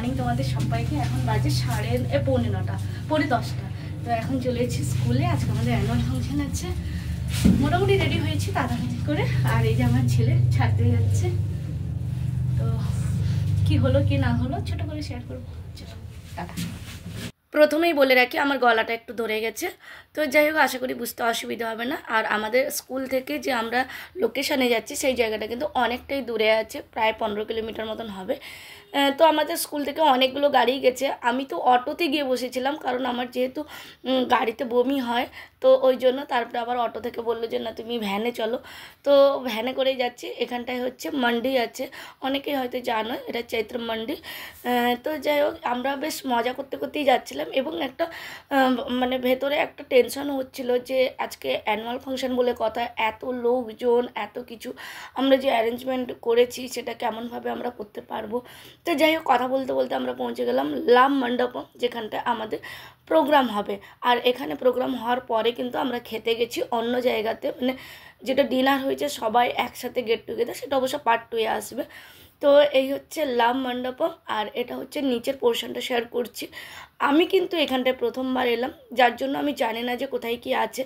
Morning তোমাদের সবাইকে। এখন বাজে 9:30 পৌনে 10টা। তো এখন চলে এসেছি স্কুলে। আজকে আমাদের অ্যানুয়াল ফাংশন আছে। মোটামুটি রেডি হয়েছি তাড়াতাড়ি করে। আর এই যে আমার ছেলে ছাড়তে যাচ্ছে। তো কি হলো কি না হলো ছোট করে শেয়ার করবো। চলো টাটা। প্রথমেই বলে রাখি আমার গলাটা একটু ধরে গেছে। তো যাই হোক, আশা করি বুঝতে অসুবিধা হবে না। আর আমাদের স্কুল থেকে যে আমরা লোকেশানে যাচ্ছি সেই জায়গাটা কিন্তু অনেকটাই দূরে আছে, প্রায় 15 কিলোমিটার মতন হবে। তো আমাদের স্কুল থেকে অনেকগুলো গাড়ি গেছে। আমি তো অটোতে গিয়ে বসেছিলাম, কারণ আমার যেহেতু গাড়িতে বমি হয়, তো ওই জন্য। তারপরে আবার অটো থেকে বললো যে না তুমি ভ্যানে চলো। তো ভ্যানে করেই যাচ্ছি। এখানটায় হচ্ছে মান্ডি আছে, অনেকেই হয়তো জানো, এটা চৈত্র মান্ডি। তো যাই হোক, আমরা বেশ মজা করতে করতেই যাচ্ছিলাম। এবং একটা মানে ভেতরে একটা টেনশনও হচ্ছিলো যে আজকে অ্যানুয়াল ফাংশন বলে কথা, এত লোকজন, এত কিছু আমরা যে অ্যারেঞ্জমেন্ট করেছি সেটা কেমনভাবে আমরা করতে পারবো। তো যাই হোক, কথা বলতে বলতে আমরা পৌঁছে গেলাম লাম মণ্ডপম, যেখানটায় আমাদের প্রোগ্রাম হবে। আর এখানে প্রোগ্রাম হওয়ার পরে কিন্তু আমরা খেতে গেছি অন্য জায়গাতে, মানে যেটা ডিনার হয়েছে সবাই একসাথে গেট টুগেদার, সেটা অবশ্য পার্ট 2-এ আসবে। তো এই হচ্ছে লাম মণ্ডপম। আর এটা হচ্ছে নিচের পোর্শনটা শেয়ার করছি। আমি কিন্তু এখানটায় প্রথমবার এলাম, যার জন্য আমি জানি না যে কোথায় কি আছে।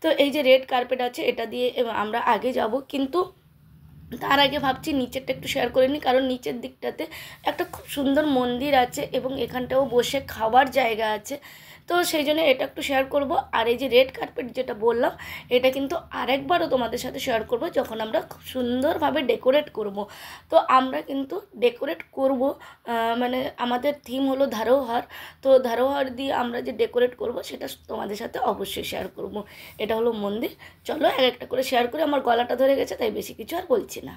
তো এই যে রেড কার্পেট আছে, এটা দিয়ে আমরা আগে যাব, কিন্তু তার আগে ভাবছি নিচেরটা একটু শেয়ার করে নিই, কারণ নিচের দিকটাতে একটা খুব সুন্দর মন্দির আছে এবং এখানটাও বসে খাওয়ার জায়গা আছে। তো সেই জন্য এটা একটু শেয়ার করব। আর এই যে রেড কার্পেট যেটা বললাম, এটা কিন্তু আরেকবারও তোমাদের সাথে শেয়ার করব যখন আমরা খুব সুন্দরভাবে ডেকোরেট করব। তো আমরা কিন্তু ডেকোরেট করব, মানে আমাদের থিম হলো ধারোহর। তো ধারোহর দিয়ে আমরা যে ডেকোরেট করব সেটা তোমাদের সাথে অবশ্যই শেয়ার করব। এটা হলো মন্দির। চলো এক একটা করে শেয়ার করে। আমার গলাটা ধরে গেছে, তাই বেশি কিছু আর বলছি না।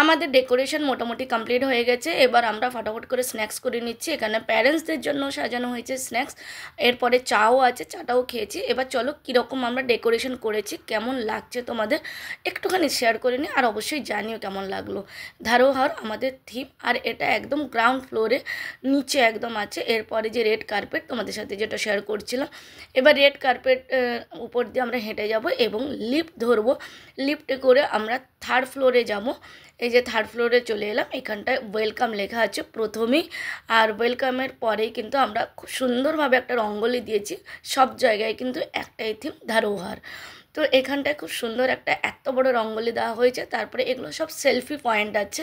আমাদের ডেকোরেশন মোটামুটি কমপ্লিট হয়ে গেছে। এবার আমরা ফটাফট করে স্ন্যাক্স করে নিচ্ছি। এখানে প্যারেন্টসদের জন্য সাজানো হয়েছে স্ন্যাক্স, এরপরে চাও আছে, চাটাও খেয়েছি। এবার চলো কীরকম আমরা ডেকোরেশন করেছি, কেমন লাগছে তোমাদের একটুখানি শেয়ার করে নিই, আর অবশ্যই জানিও কেমন লাগলো। ধারোহর আমাদের থিম, আর এটা একদম গ্রাউন্ড ফ্লোরে নিচে একদম আছে। এরপরে যে রেড কার্পেট তোমাদের সাথে যেটা শেয়ার করছিলাম, এবার রেড কার্পেট উপর দিয়ে আমরা হেঁটে যাব এবং লিফট ধরবো। লিফটে করে আমরা 3rd ফ্লোরে যাব। এই যে 3rd ফ্লোরে চলে এলাম। এখানটায় ওয়েলকাম লেখা আছে প্রথমেই। আর ওয়েলকামের পরেই কিন্তু আমরা খুব সুন্দরভাবে একটা রঙ্গোলি দিয়েছি। সব জায়গায় কিন্তু একটাই থিম, ধারোহর। তো এখানটায় খুব সুন্দর একটা এত বড় রঙ্গোলি দেওয়া হয়েছে। তারপরে এগুলো সব সেলফি পয়েন্ট আছে,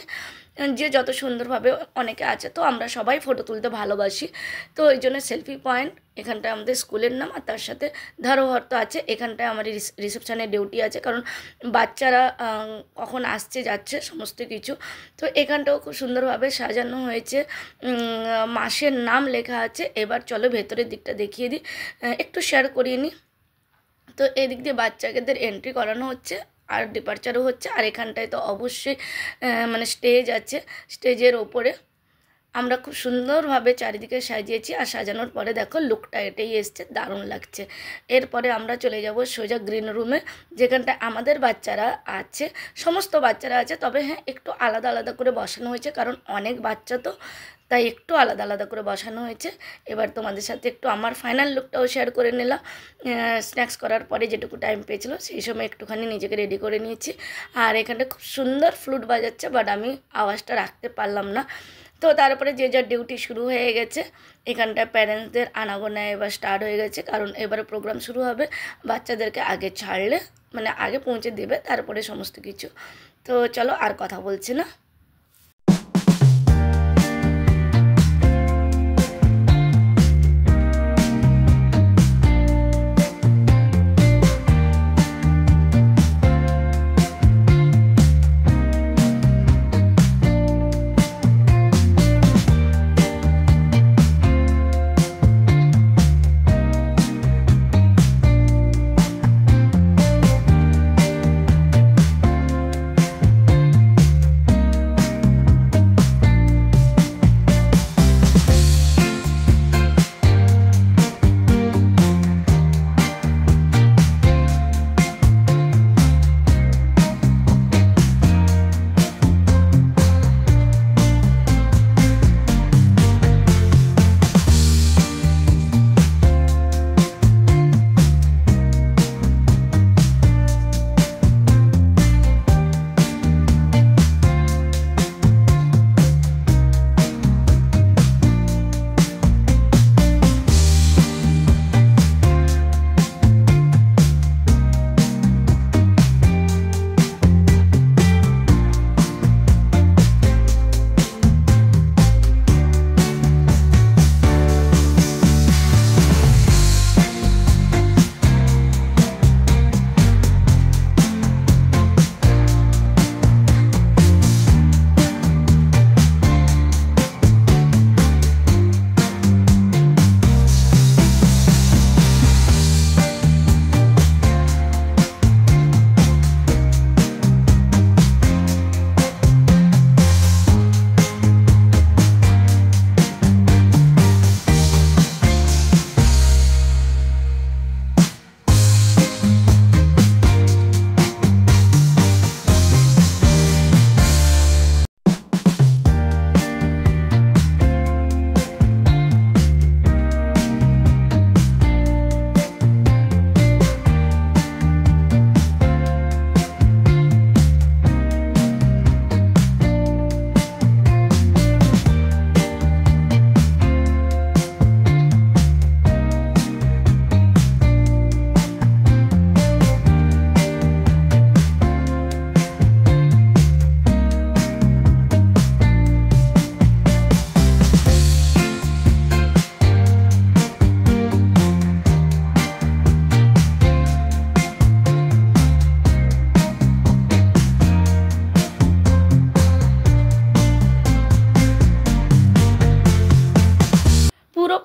যে যত সুন্দরভাবে অনেকে আছে, তো আমরা সবাই ফটো তুলতে ভালোবাসি, তো ওই জন্য সেলফি পয়েন্ট। এখানটায় আমাদের স্কুলের নাম, আর তার সাথে ধরোহর তো আছে। এখানটায় আমার রিসেপশনের ডিউটি আছে, কারণ বাচ্চারা কখন আসছে যাচ্ছে সমস্ত কিছু। তো এখানটাও খুব সুন্দরভাবে সাজানো হয়েছে, মাসের নাম লেখা আছে। এবার চলো ভেতরের দিকটা দেখিয়ে দিই, একটু শেয়ার করিয়ে নিই। তো এদিক দিয়ে বাচ্চাদের এন্ট্রি করানো হচ্ছে আর ডিপারচারও হচ্ছে। আর এখানটায় তো অবশ্যই মানে স্টেজ আছে, স্টেজের ওপরে আমরা খুব সুন্দরভাবে চারিদিকে সাজিয়েছি। আর সাজানোর পরে দেখো লুকটা এটাই এসছে, দারুণ লাগছে। এরপরে আমরা চলে যাব সোজা গ্রিন রুমে, যেখানটা আমাদের বাচ্চারা আছে, সমস্ত বাচ্চারা আছে। তবে হ্যাঁ, একটু আলাদা আলাদা করে বসানো হয়েছে, কারণ অনেক বাচ্চা তো, তাই একটু আলাদা আলাদা করে বসানো হয়েছে। এবার তোমাদের সাথে একটু আমার ফাইনাল লুকটাও শেয়ার করে নিলাম। স্ন্যাক্স করার পরে যেটুকু টাইম পেয়েছিল সেই সময় একটুখানি নিজেকে রেডি করে নিয়েছি। আর এখানটা খুব সুন্দর ফ্লুট বাজাচ্ছে, বাট আমি আওয়াজটা রাখতে পারলাম না। তো তারপরে যে যার ডিউটি শুরু হয়ে গেছে। এখানটা প্যারেন্টসদের আনাগোনা এবার স্টার্ট হয়ে গেছে, কারণ এবারে প্রোগ্রাম শুরু হবে। বাচ্চাদেরকে আগে ছাড়লে, মানে আগে পৌঁছে দেবে, তারপরে সমস্ত কিছু। তো চলো আর কথা বলছি না।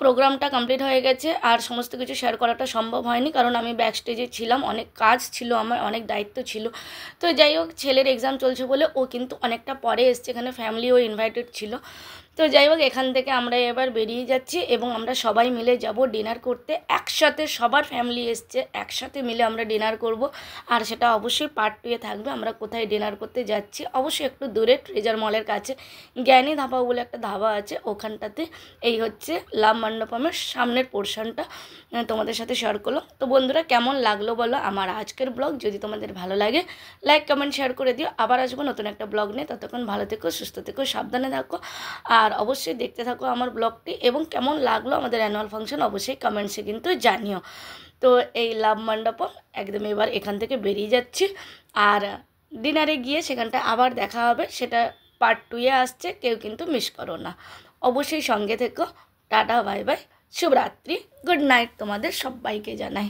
প্রোগ্রামটা কমপ্লিট হয়ে গেছে। আর সমস্ত কিছু শেয়ার করাটা সম্ভব হয়নি, কারণ আমি ব্যাক স্টেজে ছিলাম, অনেক কাজ ছিল আমার, অনেক দায়িত্ব ছিল। তো যাই হোক, ছেলের এক্সাম চলছে বলে ও কিন্তু অনেকটা পরে এসছে, এখানে ফ্যামিলিও ইনভাইটেড ছিল। তো যাই হোক, এখান থেকে আমরা এবার বেরিয়ে যাচ্ছি এবং আমরা সবাই মিলে যাব ডিনার করতে একসাথে। সবার ফ্যামিলি এসছে, একসাথে মিলে আমরা ডিনার করব। আর সেটা অবশ্যই পার্ট 2-এ থাকবে। আমরা কোথায় ডিনার করতে যাচ্ছি, অবশ্যই একটু দূরে, ট্রেজার মলের কাছে জ্ঞানী ধাবা বলে একটা ধাবা আছে, ওখানটাতে। এই হচ্ছে লাভ মণ্ডপমের সামনের পোর্শনটা তোমাদের সাথে শেয়ার করলাম। তো বন্ধুরা, কেমন লাগলো বলো আমার আজকের ব্লগ? যদি তোমাদের ভালো লাগে লাইক কমেন্ট শেয়ার করে দিও। আবার আসবো নতুন একটা ব্লগ নিয়ে। ততক্ষণ ভালো থেকো, সুস্থ থেকো, সাবধানে থাকো। আর অবশ্যই দেখতে থাকো আমার ব্লগটি, এবং কেমন লাগলো আমাদের অ্যানুয়াল ফাংশন অবশ্যই কমেন্টসে কিন্তু জানিও। তো এই লাভ মণ্ডপম একদম এবার এখান থেকে বেরিয়ে যাচ্ছি, আর ডিনারে গিয়ে সেখানটা আবার দেখা হবে, সেটা পার্ট 2-এ আসছে, কেউ কিন্তু মিস করো না, অবশ্যই সঙ্গে থেকো। টাটা, বাই বাই, শুভরাত্রি, গুড নাইট তোমাদের সবাইকে জানাই।